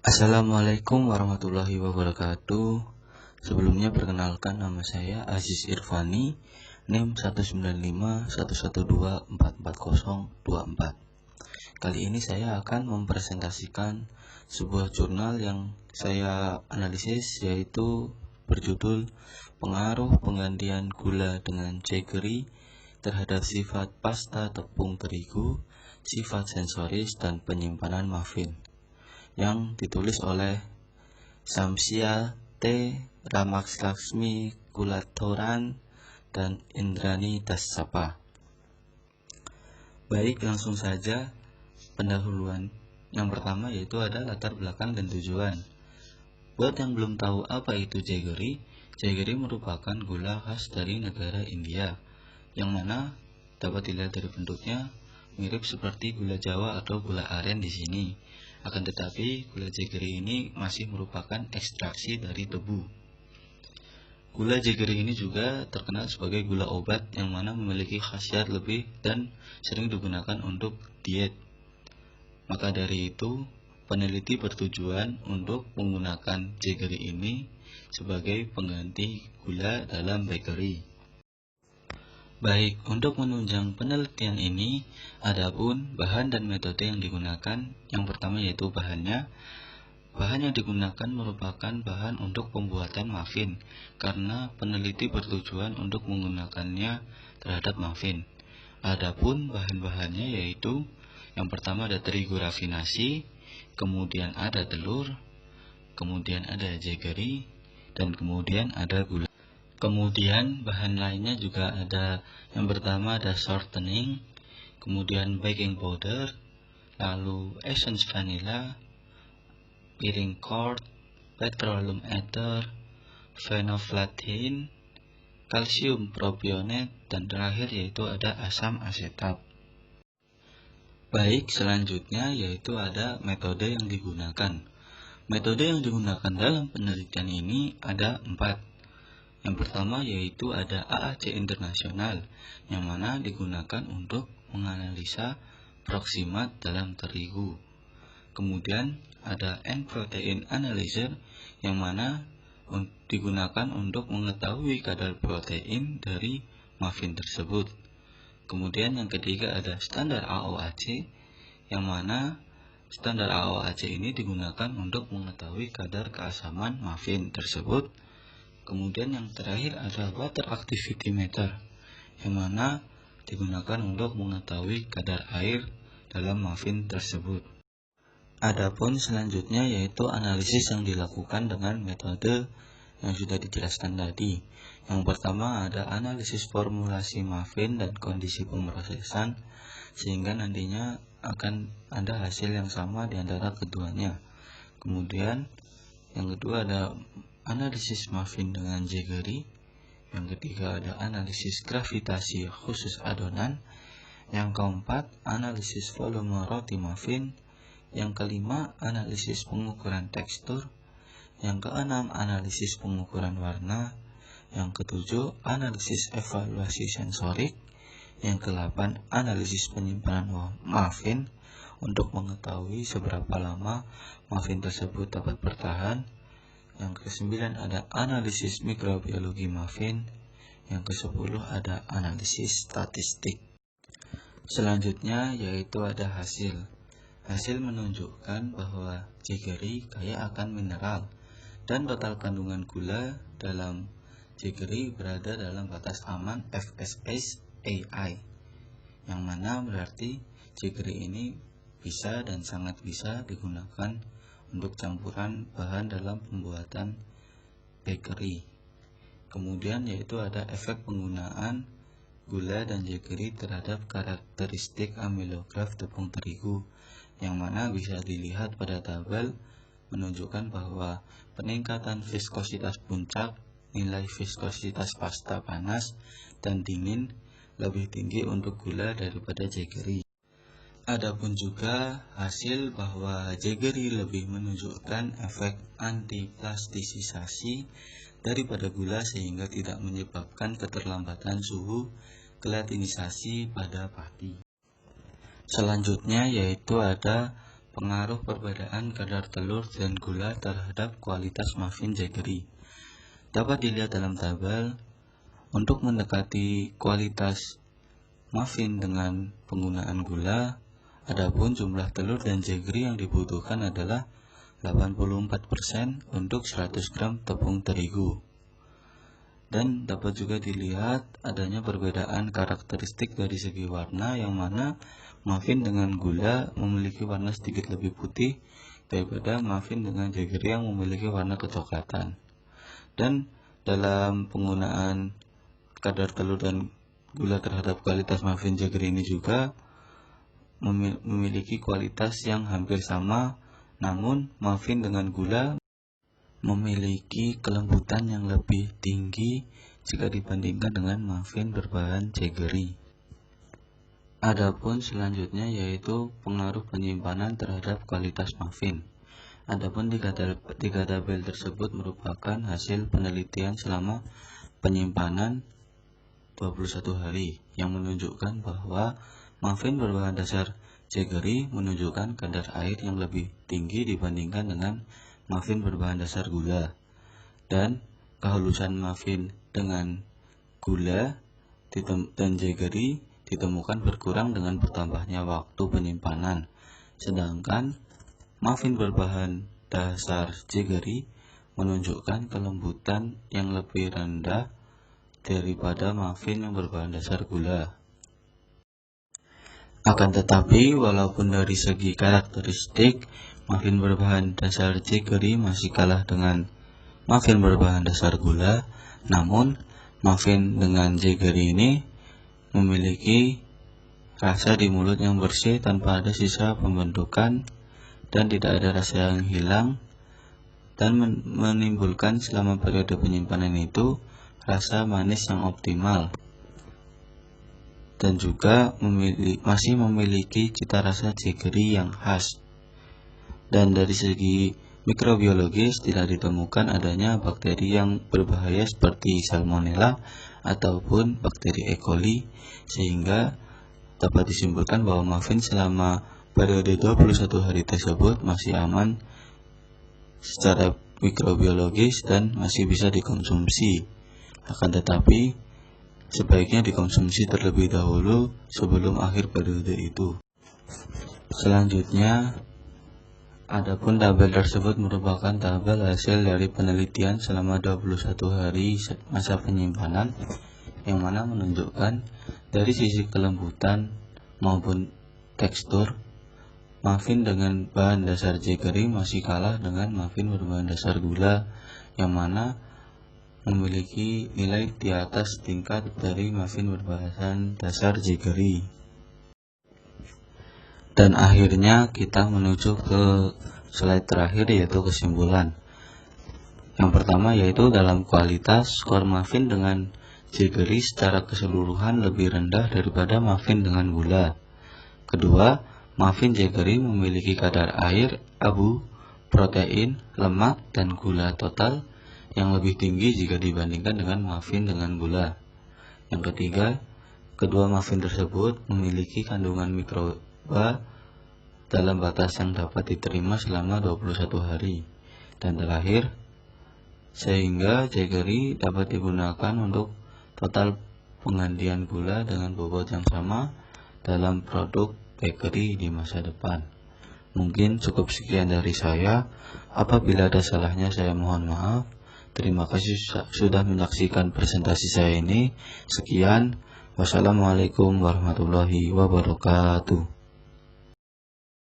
Assalamualaikum warahmatullahi wabarakatuh. Sebelumnya perkenalkan, nama saya Aziz Irfani, NIM 19511244024. Kali ini saya akan mempresentasikan sebuah jurnal yang saya analisis, yaitu berjudul Pengaruh Penggantian Gula dengan Jaggery terhadap sifat pasta tepung terigu, sifat sensoris, dan penyimpanan muffin, yang ditulis oleh Samsia T. Ramakslaksmi Kulatoran dan Indrani Dassapa. Baik, langsung saja pendahuluan. Yang pertama yaitu ada latar belakang dan tujuan. Buat yang belum tahu apa itu Jaggery, Jaggery merupakan gula khas dari negara India, yang mana dapat dilihat dari bentuknya mirip seperti gula Jawa atau gula aren di sini. Akan tetapi gula Jaggery ini masih merupakan ekstraksi dari tebu. Gula Jaggery ini juga terkenal sebagai gula obat yang mana memiliki khasiat lebih dan sering digunakan untuk diet. Maka dari itu, peneliti bertujuan untuk menggunakan Jaggery ini sebagai pengganti gula dalam bakery. Baik, untuk menunjang penelitian ini, adapun bahan dan metode yang digunakan. Yang pertama yaitu bahannya. Bahan yang digunakan merupakan bahan untuk pembuatan muffin, karena peneliti bertujuan untuk menggunakannya terhadap muffin. Adapun bahan-bahannya yaitu yang pertama ada terigu rafinasi, kemudian ada telur, kemudian ada Jaggery, dan kemudian ada gula. Kemudian bahan lainnya juga ada, yang pertama ada shortening, kemudian baking powder, lalu essence vanilla, piring curd, petroleum ether, phenolphthalein, kalsium propionate, dan terakhir yaitu ada asam asetat. Baik, selanjutnya yaitu ada metode yang digunakan. Metode yang digunakan dalam penelitian ini ada 4. Yang pertama yaitu ada AAC internasional, yang mana digunakan untuk menganalisa proximat dalam terigu. Kemudian ada N-protein analyzer, yang mana digunakan untuk mengetahui kadar protein dari muffin tersebut. Kemudian yang ketiga ada standar AOAC, yang mana standar AOAC ini digunakan untuk mengetahui kadar keasaman muffin tersebut. Kemudian yang terakhir ada water activity meter, yang mana digunakan untuk mengetahui kadar air dalam muffin tersebut. Adapun selanjutnya yaitu analisis yang dilakukan dengan metode yang sudah dijelaskan tadi. Yang pertama ada analisis formulasi muffin dan kondisi pemrosesan, sehingga nantinya akan ada hasil yang sama di antara keduanya. Kemudian yang kedua ada analisis muffin dengan Jaggery. Yang ketiga ada analisis gravitasi khusus adonan. Yang keempat analisis volume roti muffin. Yang kelima analisis pengukuran tekstur. Yang keenam analisis pengukuran warna. Yang ketujuh analisis evaluasi sensorik. Yang kedelapan analisis penyimpanan muffin untuk mengetahui seberapa lama muffin tersebut dapat bertahan. Yang kesembilan ada analisis mikrobiologi muffin. Yang kesepuluh ada analisis statistik. Selanjutnya yaitu ada hasil. Hasil menunjukkan bahwa Jaggery kaya akan mineral, dan total kandungan gula dalam Jaggery berada dalam batas aman FSH/AI, yang mana berarti Jaggery ini bisa dan sangat bisa digunakan untuk campuran bahan dalam pembuatan bakery. Kemudian yaitu ada efek penggunaan gula dan Jaggery terhadap karakteristik amilograf tepung terigu, yang mana bisa dilihat pada tabel menunjukkan bahwa peningkatan viskositas puncak, nilai viskositas pasta panas dan dingin lebih tinggi untuk gula daripada Jaggery. Adapun juga hasil bahwa Jaggery lebih menunjukkan efek antiplastisasi daripada gula, sehingga tidak menyebabkan keterlambatan suhu gelatinisasi pada padi. Selanjutnya yaitu ada pengaruh perbedaan kadar telur dan gula terhadap kualitas muffin Jaggery. Dapat dilihat dalam tabel. Untuk mendekati kualitas muffin dengan penggunaan gula, adapun jumlah telur dan Jaggery yang dibutuhkan adalah 84% untuk 100 gram tepung terigu. Dan dapat juga dilihat adanya perbedaan karakteristik dari segi warna, yang mana muffin dengan gula memiliki warna sedikit lebih putih daripada muffin dengan Jaggery yang memiliki warna kecoklatan. Dan dalam penggunaan kadar telur dan gula terhadap kualitas muffin Jaggery ini juga memiliki kualitas yang hampir sama, namun muffin dengan gula memiliki kelembutan yang lebih tinggi jika dibandingkan dengan muffin berbahan Jaggery. Adapun selanjutnya yaitu pengaruh penyimpanan terhadap kualitas muffin. Adapun tiga tabel tersebut merupakan hasil penelitian selama penyimpanan 21 hari yang menunjukkan bahwa muffin berbahan dasar Jaggery menunjukkan kadar air yang lebih tinggi dibandingkan dengan muffin berbahan dasar gula, dan kehalusan muffin dengan gula dan Jaggery ditemukan berkurang dengan bertambahnya waktu penyimpanan, sedangkan muffin berbahan dasar Jaggery menunjukkan kelembutan yang lebih rendah daripada muffin yang berbahan dasar gula. Akan tetapi, walaupun dari segi karakteristik muffin berbahan dasar Jaggery masih kalah dengan muffin berbahan dasar gula, namun muffin dengan Jaggery ini memiliki rasa di mulut yang bersih tanpa ada sisa pembentukan dan tidak ada rasa yang hilang, dan menimbulkan selama periode penyimpanan itu rasa manis yang optimal, dan juga masih memiliki cita rasa Jaggery yang khas. Dan dari segi mikrobiologis tidak ditemukan adanya bakteri yang berbahaya seperti Salmonella ataupun bakteri E. coli, sehingga dapat disimpulkan bahwa muffin selama periode 21 hari tersebut masih aman secara mikrobiologis dan masih bisa dikonsumsi. Akan tetapi sebaiknya dikonsumsi terlebih dahulu sebelum akhir periode itu. Selanjutnya, adapun tabel tersebut merupakan tabel hasil dari penelitian selama 21 hari masa penyimpanan, yang mana menunjukkan dari sisi kelembutan maupun tekstur, muffin dengan bahan dasar Jaggery masih kalah dengan muffin berbahan dasar gula, yang mana memiliki nilai di atas tingkat dari muffin berbahan dasar Jaggery. Dan akhirnya kita menuju ke slide terakhir, yaitu kesimpulan. Yang pertama yaitu dalam kualitas, skor muffin dengan Jaggery secara keseluruhan lebih rendah daripada muffin dengan gula. Kedua, muffin Jaggery memiliki kadar air, abu, protein, lemak, dan gula total yang lebih tinggi jika dibandingkan dengan muffin dengan gula. Yang ketiga, kedua muffin tersebut memiliki kandungan mikroba dalam batas yang dapat diterima selama 21 hari. Dan terakhir, sehingga Jaggery dapat digunakan untuk total penggantian gula dengan bobot yang sama dalam produk bakery di masa depan. Mungkin cukup sekian dari saya. Apabila ada salahnya saya mohon maaf. Terima kasih sudah menyaksikan presentasi saya ini. Sekian. Wassalamualaikum warahmatullahi wabarakatuh.